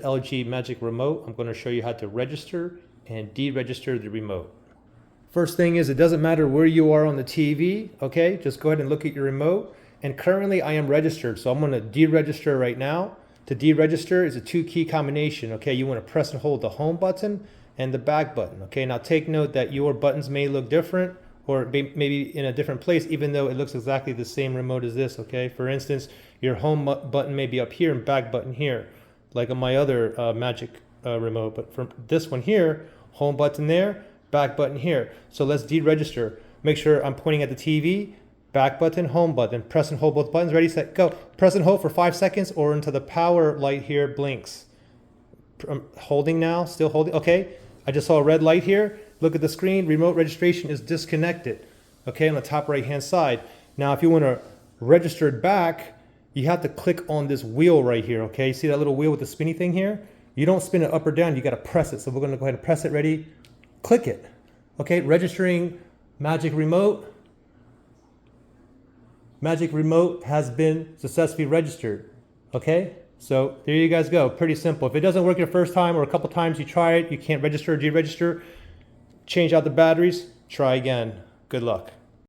LG Magic Remote. I'm going to show you how to register and deregister the remote. First thing is, it doesn't matter where you are on the TV, okay? Just go ahead and look at your remote. And currently I am registered, so I'm going to deregister right now. To deregister is a 2-key combination, okay? You want to press and hold the home button and the back button, okay? Now take note that your buttons may look different or maybe in a different place, even though it looks exactly the same remote as this, okay? For instance, your home button may be up here and back button here, like on my other Magic remote. But for this one here, home button there, back button here. So let's deregister. Make sure I'm pointing at the TV, back button, home button. Press and hold both buttons. Ready, set, go. Press and hold for 5 seconds or until the power light here blinks. I'm holding now, still holding. Okay, I just saw a red light here. Look at the screen. Remote registration is disconnected. Okay, on the top right hand side. Now if you want to register it back, you have to click on this wheel right here. Okay, see that little wheel with the spinny thing here? You don't spin it up or down, you got to press it. So we're going to go ahead and press it. Ready? Click it. Okay, registering Magic Remote. Magic Remote has been successfully registered. Okay, so there you guys go. Pretty simple. If it doesn't work your first time or a couple times you try it, you can't register or deregister, change out the batteries, try again. Good luck.